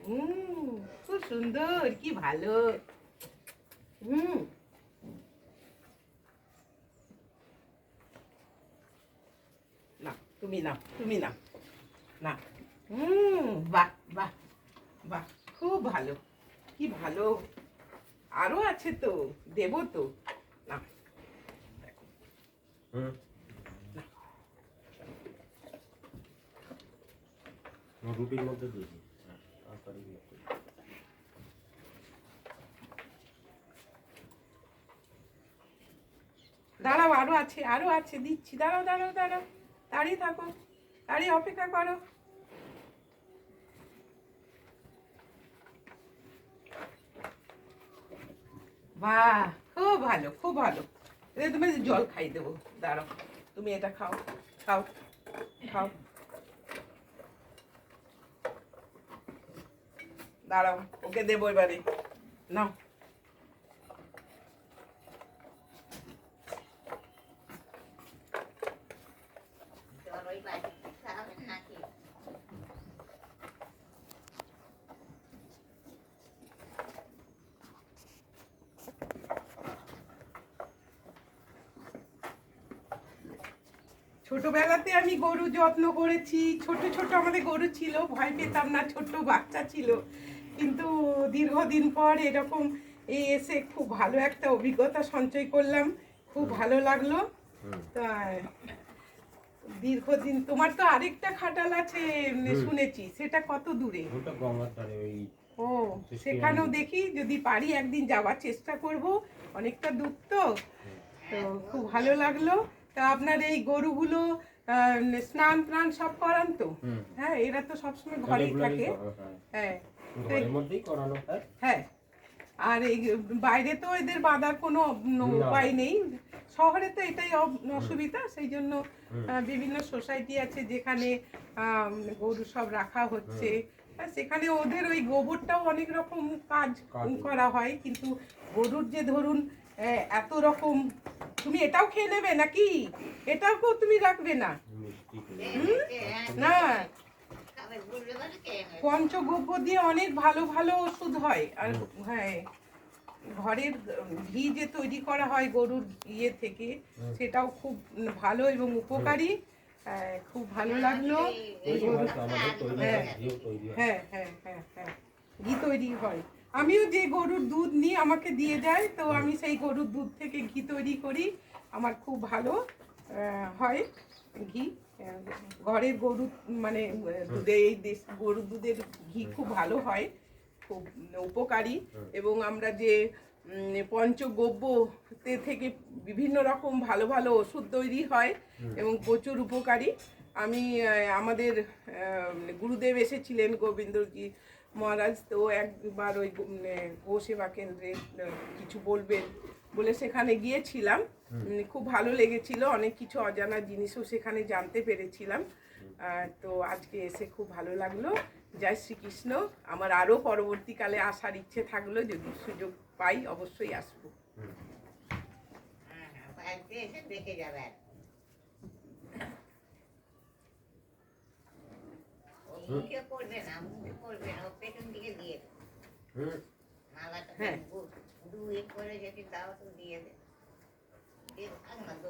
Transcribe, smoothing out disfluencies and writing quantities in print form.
খুব সুন্দর, কি ভালো। না তুমি নাও, তুমি নাও না। বাহ বাহ বাহ, খুব ভালো, কি ভালো। আরো আছে তো, দেবো তো। না রুটির মধ্যে দিয়েছি। দাঁড়াও, আরো আছে, আরো আছে, দিচ্ছি। দাঁড়াও দাঁড়াও দাঁড়াও, দাঁড়িয়ে থাকো, দাঁড়িয়ে অপেক্ষা করো। বাহ, খুব ভালো, খুব ভালো। তুমি জল খাই দেবো, দাঁড়াও। তুমি এটা খাও, খাও, খাও। দাঁড়াও, ওকে দেবো এবারে। নাও। ছোটবেলাতে আমি গরু যত্ন করেছি, ছোট ছোট আমাদের গরু ছিল, ভয় পেতাম না, ছোট বাচ্চা ছিল। কিন্তু দীর্ঘদিন পর এরকম এই এসে খুব ভালো একটা অভিজ্ঞতা সঞ্চয় করলাম, খুব ভালো লাগলো। তা দীর্ঘদিন তোমার তো আরেকটা খাটাল আছে শুনেছি, সেটা কত দূরে? ও, সেখানেও দেখি যদি পারি একদিন যাওয়ার চেষ্টা করব, অনেকটা দূর তো। তো খুব ভালো লাগলো। তা আপনার এই গরুগুলো স্নান টান সব করান তো? হ্যাঁ, এরা তো সবসময় ঘরেই থাকে। হ্যাঁ, হ্যাঁ। আর এই বাইরে তো এদের বাঁধার কোনো উপায় নেই। শহরে তো এটাই অসুবিধা, সেই জন্য বিভিন্ন সোসাইটি আছে যেখানে গরু সব রাখা হচ্ছে। সেখানে ওদের ওই গোবরটাও অনেক রকম কাজ করা হয়, কিন্তু গরুর যে ধরুন এত রকম। তুমি এটাও খেয়ে নেবে নাকি? এটাও তুমি রাখবে না? না, পঞ্চগব্য দিয়ে অনেক ভালো ভালো ওষুধ হয়। আর হ্যাঁ, ঘরের ঘি যে তৈরি করা হয় গরুর ইয়ে থেকে, সেটাও খুব ভালো এবং উপকারী। খুব ভালো লাগলো। হ্যাঁ হ্যাঁ হ্যাঁ হ্যাঁ হ্যাঁ, ঘি তৈরি হয়। আমিও যে গরুর দুধ নিই আমাকে দিয়ে যায়, তো আমি সেই গরুর দুধ থেকে ঘি তৈরি করি। আমার খুব ভালো হয় ঘি। ঘরের গরু মানে দুধে, এই দেশ গরুর দুধের ঘি খুব ভালো হয়, খুব উপকারী। এবং আমরা যে পঞ্চগব্য থেকে বিভিন্ন রকম ভালো ভালো ওষুধ তৈরি হয় এবং প্রচুর উপকারী। আমি আমাদের গুরুদেব এসেছিলেন গোবিন্দজি মহারাজ, তো একবার ওই গো সেবা কেন্দ্রে কিছু বলবেন বলে সেখানে গিয়েছিলাম। খুব ভালো লেগেছিল, অনেক কিছু অজানা জিনিসও সেখানে জানতে পেরেছিলাম। তো আজকে এসে খুব ভালো লাগলো। জয় শ্রীকৃষ্ণ। আমার আরও পরবর্তীকালে আসার ইচ্ছে থাকলো, যদি সুযোগ পাই অবশ্যই আসবো। দেখে যাবেন। মুখে করবে না, মুখে করবে না, পেছন দিকে দিয়ে মালাটা দুই করে যদি দাও তো দিয়ে দে। থাক না তো